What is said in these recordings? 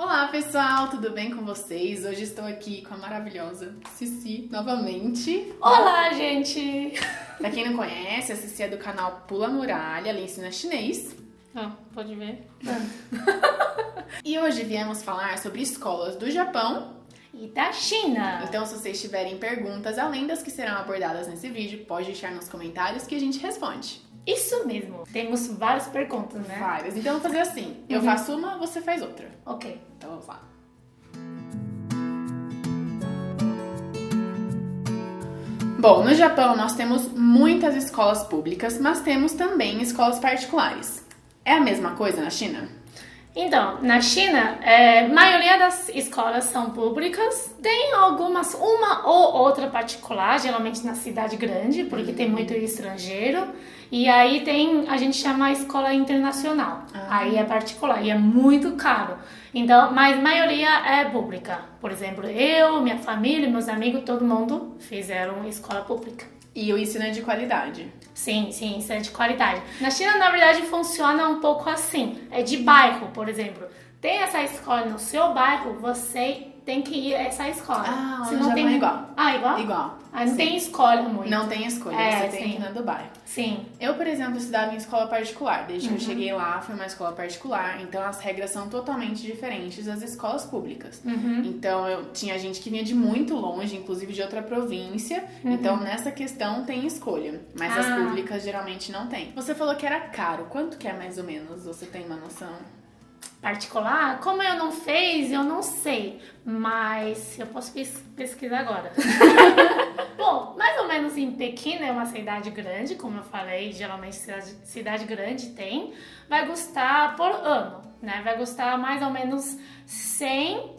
Olá pessoal, tudo bem com vocês? Hoje estou aqui com a maravilhosa Cici novamente. Olá, gente! Pra quem não conhece, a Cici é do canal Pula Muralha, ela ensina chinês. Pode ver. E hoje viemos falar sobre escolas do Japão E da China. Então, se vocês tiverem perguntas além das que serão abordadas nesse vídeo, pode deixar nos comentários que a gente responde. Isso mesmo. Temos várias perguntas, né? Várias. Então, vou fazer assim. Eu faço uma, você faz outra. Ok. Então, vamos lá. Bom, no Japão nós temos muitas escolas públicas, mas temos também escolas particulares. É a mesma coisa na China? Então, na China, a maioria das escolas são públicas. Tem algumas, uma ou outra particular, geralmente na cidade grande, porque tem muito estrangeiro. E aí a gente chama a escola internacional. Aí é particular e é muito caro. Então, mas a maioria é pública. Por exemplo, eu, minha família, meus amigos, todo mundo fizeram escola pública. E o ensino é de qualidade? Sim, isso é de qualidade. Na China, na verdade, funciona um pouco assim. É de bairro, por exemplo. Tem essa escola no seu bairro, você tem que ir a essa escola. Se não tem... é igual. Igual? Igual. Não tem escolha muito. Não tem escolha, você tem que ir na do bairro. Sim. Eu, por exemplo, estudava em escola particular. Desde que eu cheguei lá, foi uma escola particular. Então, as regras são totalmente diferentes das escolas públicas. Então, tinha gente que vinha de muito longe, inclusive de outra província. Então, nessa questão, tem escolha. Mas as públicas, geralmente, não tem. Você falou que era caro. Quanto que é, mais ou menos? Você tem uma noção? Particular? Como eu não fiz, eu não sei. Mas eu posso pesquisar agora. Bom, mais ou menos em Pequim, é uma cidade grande, como eu falei, geralmente cidade grande tem. Vai custar por ano, né? Vai custar mais ou menos 100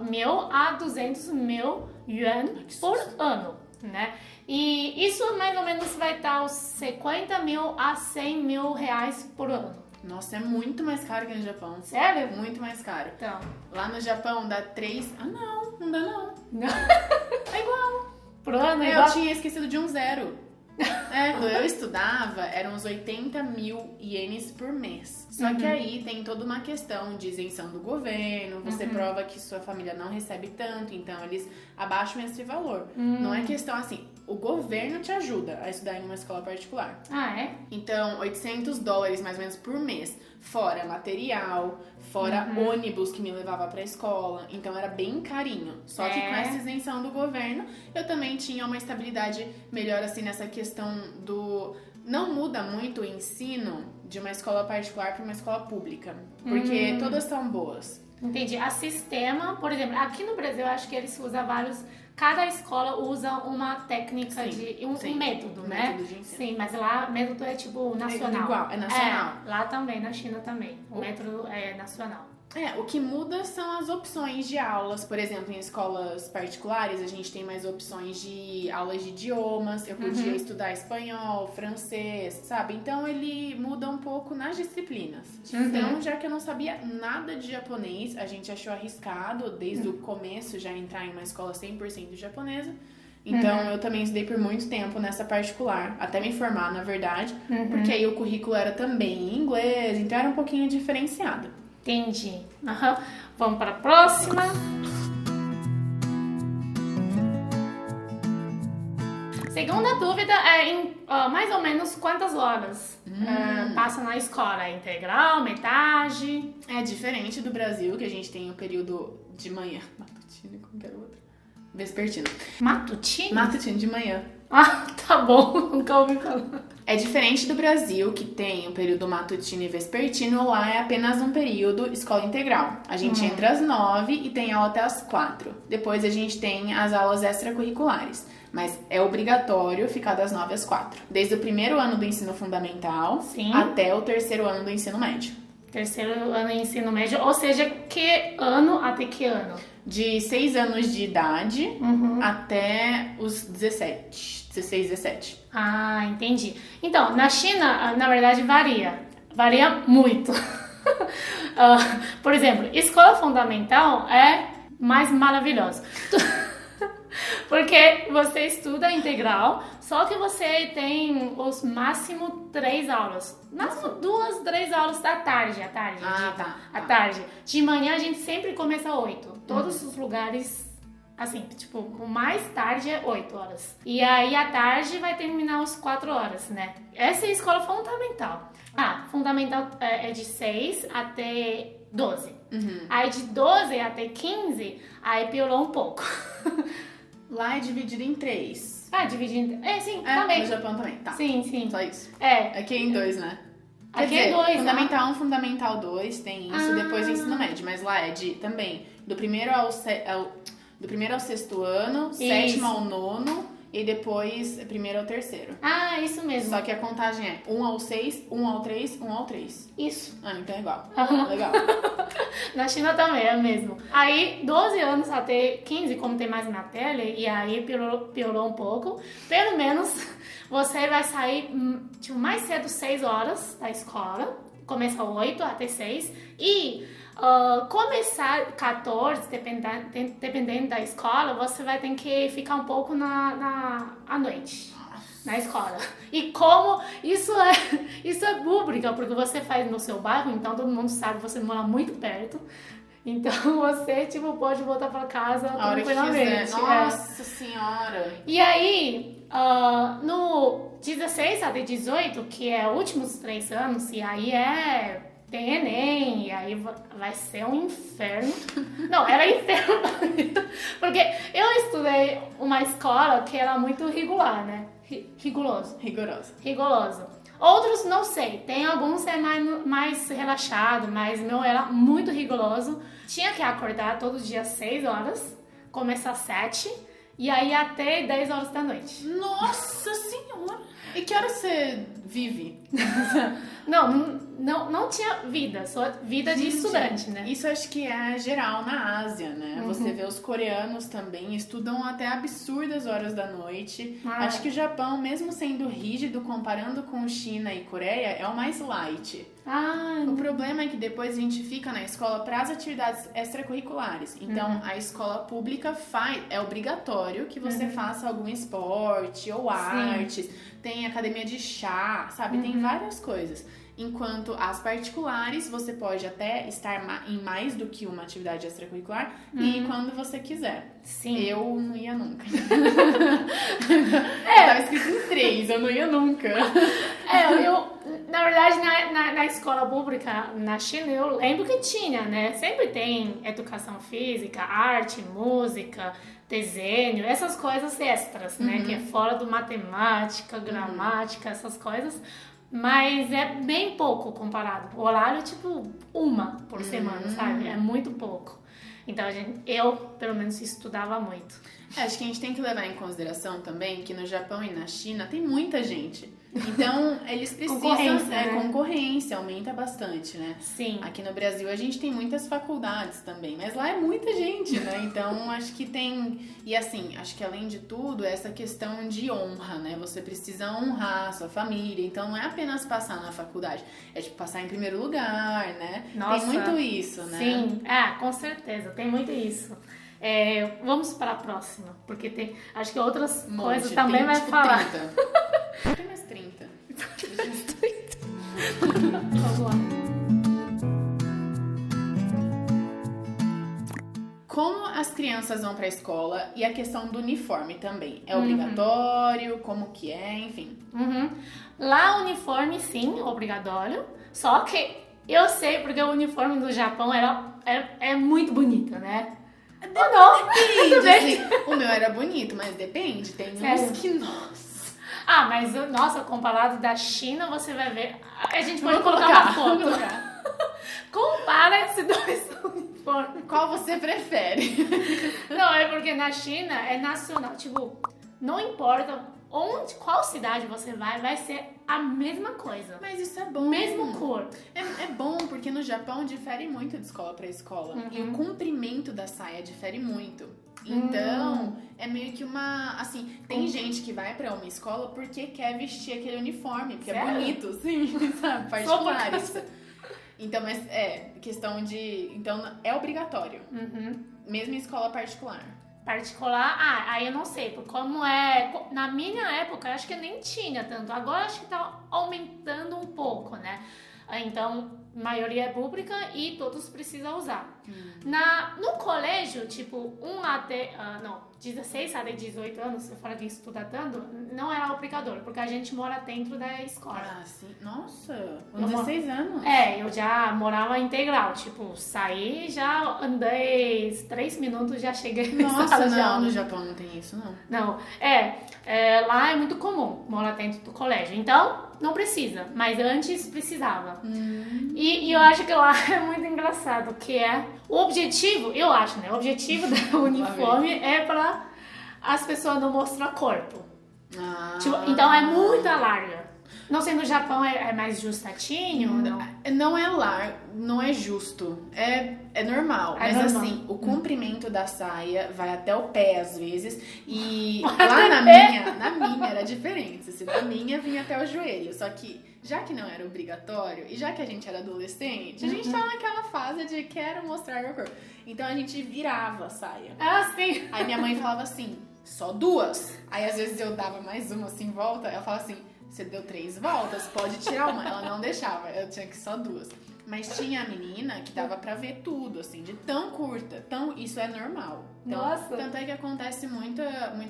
mil a 200 mil yuan por ano, né? E isso mais ou menos vai estar os 50 mil a 100 mil reais por ano. Nossa, é muito mais caro que no Japão. Sério? Muito mais caro. Então. Lá no Japão dá 3... não dá não. É igual. Por ano é igual? Eu tinha esquecido de um zero. Quando eu estudava, eram uns 80 mil ienes por mês. Só que aí tem toda uma questão de isenção do governo, você prova que sua família não recebe tanto, então eles abaixam esse valor. Não é questão assim, o governo te ajuda a estudar em uma escola particular. É? Então, $800 mais ou menos por mês, fora material, fora ônibus que me levava pra escola. Então, era bem carinho. Só que com essa isenção do governo, eu também tinha uma estabilidade melhor, assim, nessa questão do... Não muda muito o ensino de uma escola particular para uma escola pública, porque todas são boas. Entendi. A sistema, por exemplo, aqui no Brasil, eu acho que eles usam vários... Cada escola usa uma técnica um método, né? Método de ensino. Sim, mas lá método é tipo nacional. É igual, é nacional. Lá também, na China também. O método é nacional. O que muda são as opções de aulas. Por exemplo, em escolas particulares, a gente tem mais opções de aulas de idiomas. Eu podia estudar espanhol, francês, sabe? Então, ele muda um pouco nas disciplinas. Então, já que eu não sabia nada de japonês, a gente achou arriscado, desde o começo, já entrar em uma escola 100% japonesa. Então, eu também estudei por muito tempo nessa particular, até me formar, na verdade, porque aí o currículo era também em inglês, então era um pouquinho diferenciado. Entendi. Vamos para a próxima. Segunda dúvida é em mais ou menos quantas horas passa na escola? É integral, metade? É diferente do Brasil, que a gente tem o período de manhã. Matutino, como que era o outro? Vespertino. Matutino? Matutino de manhã. Tá bom, nunca ouvi falar. É diferente do Brasil, que tem o período matutino e vespertino, lá é apenas um período escola integral. A gente entra às 9 e tem aula até às 4. Depois a gente tem as aulas extracurriculares, mas é obrigatório ficar das 9 às 4. Desde o primeiro ano do ensino fundamental até o terceiro ano do ensino médio. Terceiro ano do ensino médio, ou seja, que ano até que ano? De 6 anos de idade até os 16, 17. Entendi. Então, na China, na verdade, varia. Varia muito. Por exemplo, escola fundamental é mais maravilhosa. Porque você estuda integral, Só que você tem os máximo 3 aulas. Máximo 2, 3 aulas da tarde, à tarde. À tarde. De manhã a gente sempre começa 8. Todos os lugares, assim, tipo, o mais tarde é 8 horas. E aí à tarde vai terminar às 4 horas, né? Essa é a escola fundamental. Fundamental é de 6 até 12. Aí de 12 até 15, aí piorou um pouco. Lá é dividido em 3. Dividindo. Sim, também. No Japão também, tá. Sim. Só isso. Aqui é em 2, né? Aqui é 2, Fundamental 1, Fundamental 2, tem isso, depois ensino médio. Mas lá é também do primeiro ao sexto ano, sétimo ao nono, e depois primeiro ao terceiro. Isso mesmo. Só que a contagem é 1 ao 6, 1 ao 3, 1 ao 3. Isso. Então é igual. Legal. Na China também é mesmo. Aí, 12 anos até 15, como tem mais matéria, e aí piorou um pouco. Pelo menos, você vai sair tipo, mais cedo 6 horas da escola. Começa 8 até 6. E começar 14, dependendo da escola, você vai ter que ficar um pouco à noite. Na escola. E como isso é pública, porque você faz no seu bairro, então todo mundo sabe, você mora muito perto. Então você, tipo, pode voltar pra casa tranquilamente. Nossa senhora! E aí, no 16 até 18, que é os últimos 3 anos, e aí tem Enem, e aí vai ser um inferno. Não, era inferno porque eu estudei uma escola que era muito regular, né? Rigoroso. Outros não sei, tem alguns é mais relaxado, mas meu era muito rigoroso. Tinha que acordar todos os dias 6 horas, começar às 7 e aí até 10 horas da noite. Nossa senhora! E que hora você vive? Não tinha vida, só vida de estudante, né? Isso acho que é geral na Ásia, né? Você vê os coreanos também, estudam até absurdas horas da noite. Acho que o Japão, mesmo sendo rígido, comparando com China e Coreia, é o mais light. O problema é que depois a gente fica na escola para as atividades extracurriculares. Então, a escola pública é obrigatório que você faça algum esporte ou artes. Tem academia de chá, sabe? Tem várias coisas. Enquanto as particulares, você pode até estar em mais do que uma atividade extracurricular e quando você quiser. Sim. Eu não ia nunca. Tava escrito em 3, eu não ia nunca. Na verdade, na escola pública na China, eu lembro que tinha, né? Sempre tem educação física, arte, música, desenho, essas coisas extras, né? Que é fora do matemática, gramática, essas coisas. Mas é bem pouco comparado. O horário é tipo 1 por semana, sabe? É muito pouco. Então, eu, pelo menos, estudava muito. Acho que a gente tem que levar em consideração também que no Japão e na China tem muita gente. Então, eles precisam... Concorrência, aumenta bastante, né? Sim. Aqui no Brasil a gente tem muitas faculdades também, mas lá é muita gente, né? Então, acho que tem... E assim, acho que além de tudo, essa questão de honra, né? Você precisa honrar a sua família. Então, não é apenas passar na faculdade. É tipo, passar em primeiro lugar, né? Nossa, tem muito isso, né? Sim, com certeza, tem muito isso. Vamos para a próxima, porque acho que outras coisas também vai falar. 30. Tem mais 30. Vamos lá. Como as crianças vão para a escola e a questão do uniforme também? É obrigatório? Como que é? Enfim. Lá o uniforme, sim, obrigatório. Só que eu sei porque o uniforme do Japão é muito bonito, né? Depende, assim, o meu era bonito, mas depende. Tem uns que, nossa. Mas, nossa, comparado da China, você vai ver... A gente pode colocar uma foto. Compara esses dois uniformes. Qual você prefere? Não, é porque na China é nacional. Tipo, não importa qual cidade você vai ser a mesma coisa. Mas isso é bom. Mesmo cor. É bom, porque no Japão difere muito de escola para escola. E o comprimento da saia difere muito. Então, é meio que uma... Assim, tem gente que vai pra uma escola porque quer vestir aquele uniforme, porque Sério? é bonito, sim, sabe? Particulares. Então, mas questão de... Então, é obrigatório. Mesmo em escola particular. particular, aí eu não sei, porque como é... Na minha época, eu acho que nem tinha tanto. Agora, acho que tá aumentando um pouco, né? Então, maioria é pública e todos precisam usar. No colégio, tipo, 16 até 18 anos, você fala de estudar tanto, não era obrigatório, porque a gente mora dentro da escola. Ah, sim. Nossa, com 16 anos. Eu já morava integral, tipo, saí, já andei 3 minutos, já cheguei na sala de aula. No Japão não tem isso, não. Não, lá é muito comum morar dentro do colégio, então não precisa, mas antes precisava. E eu acho que lá é muito engraçado, que o objetivo, eu acho, né? O objetivo do uniforme é pra as pessoas não mostrar corpo. Tipo, então é muito larga. Não sei, no Japão é mais justatinho? Não é justo. É normal. Mas normal. assim, o comprimento da saia vai até o pé às vezes. E lá na minha era diferente. Assim, na minha vinha até o joelho. Só que, já que não era obrigatório, e já que a gente era adolescente, a gente tava naquela fase de quero mostrar meu corpo. Então a gente virava a saia. Ah, sim. Aí minha mãe falava assim, só 2. Aí às vezes eu dava mais uma assim, volta. Ela falava assim, você deu 3 voltas, pode tirar uma. Ela não deixava, eu tinha que só 2. Mas tinha a menina que dava pra ver tudo, assim, de tão curta. Isso é normal. Então, Nossa. Tanto é que acontece muito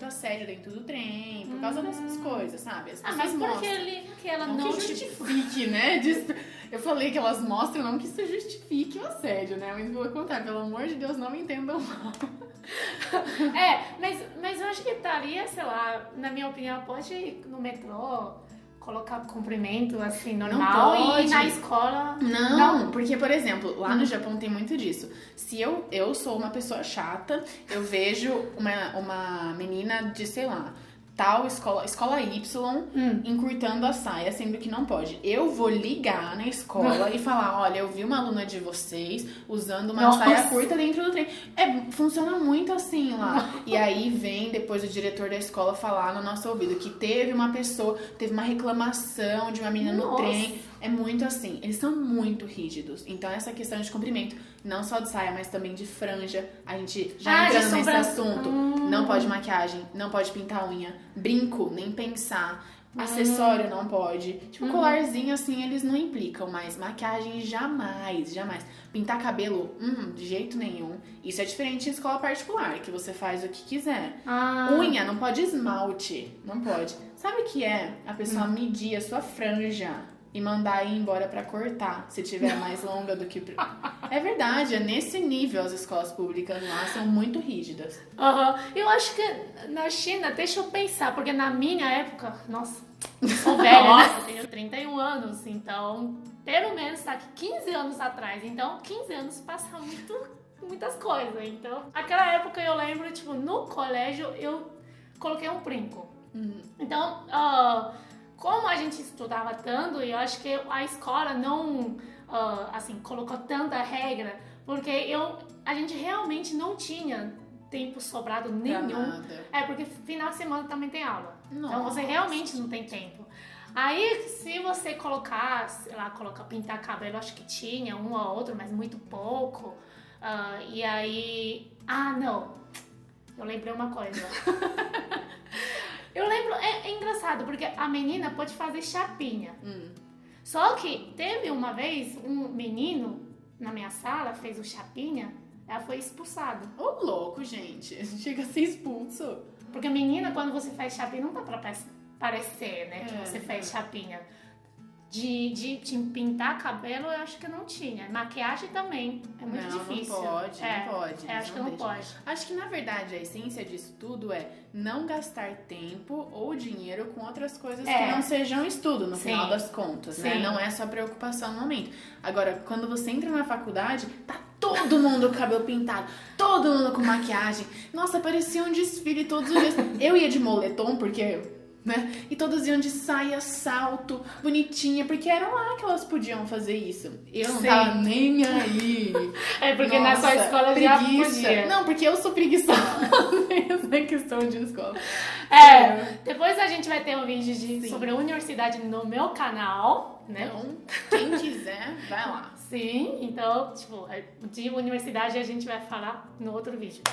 assédio dentro do trem, por causa dessas coisas, sabe? As pessoas Mas por mostram. que ela Não que justifique, né? Eu falei que elas mostram, não que isso justifique o assédio, né? Mas vou contar, pelo amor de Deus, não me entendam mal. Mas eu acho que estaria, sei lá, na minha opinião, pode ir no metrô, colocar comprimento assim, normal, e na escola... Não, porque, por exemplo, lá no Japão tem muito disso. Se eu sou uma pessoa chata, eu vejo uma menina de, sei lá, tal escola Y, encurtando a saia, sendo que não pode. Eu vou ligar na escola e falar, olha, eu vi uma aluna de vocês usando uma saia curta dentro do trem. Funciona muito assim lá. E aí vem depois o diretor da escola falar no nosso ouvido que teve uma reclamação de uma menina no trem. É muito assim, eles são muito rígidos. Então essa questão de comprimento, não só de saia, mas também de franja, a gente já entrando nesse assunto. Não pode maquiagem, não pode pintar unha, brinco, nem pensar. Acessório não pode. Tipo, colarzinho assim, eles não implicam, mas maquiagem jamais. Pintar cabelo, de jeito nenhum. Isso é diferente em escola particular, que você faz o que quiser. Unha, não pode esmalte, não pode. Sabe o que é a pessoa medir a sua franja e mandar ir embora pra cortar, se tiver mais longa do que... É verdade, é nesse nível as escolas públicas lá são muito rígidas. Eu acho que na China, deixa eu pensar, porque na minha época, nossa, eu sou velha, né? Eu tenho 31 anos, então, pelo menos tá aqui 15 anos atrás. Então, 15 anos passa muitas coisas. Então, aquela época eu lembro, tipo, no colégio eu coloquei um brinco. Então, como a gente estudava tanto, eu acho que a escola não, colocou tanta regra, porque a gente realmente não tinha tempo sobrado nenhum. Porque final de semana também tem aula. Então você realmente não tem tempo. Aí, se você colocar, sei lá, pintar cabelo, acho que tinha um ou outro, mas muito pouco. E aí... não. Eu lembrei uma coisa. Eu lembro, é engraçado, porque a menina pode fazer chapinha. Só que teve uma vez um menino na minha sala, fez o chapinha, ela foi expulsada. Ô, louco, gente. Chega a ser expulso. Porque menina, quando você faz chapinha, não dá pra parecer, né, que você fez chapinha. De pintar cabelo, eu acho que não tinha. Maquiagem também. É muito difícil. Não pode. Acho que não pode. Acho que, na verdade, a essência disso tudo é não gastar tempo ou dinheiro com outras coisas que não sejam estudo, no final das contas, né? Não é só preocupação no momento. Agora, quando você entra na faculdade, tá todo mundo com o cabelo pintado, todo mundo com maquiagem. Nossa, parecia um desfile todos os dias. Eu ia de moletom, porque... né? E todas iam de saia, salto, bonitinha, porque era lá que elas podiam fazer isso. Eu não tava nem aí. Porque na sua escola preguiça. Já podia. Não, porque eu sou preguiçosa nessa questão de escola. Depois a gente vai ter um vídeo sobre a universidade no meu canal, né? Então, quem quiser, vai lá. Sim, então, tipo, de universidade a gente vai falar no outro vídeo.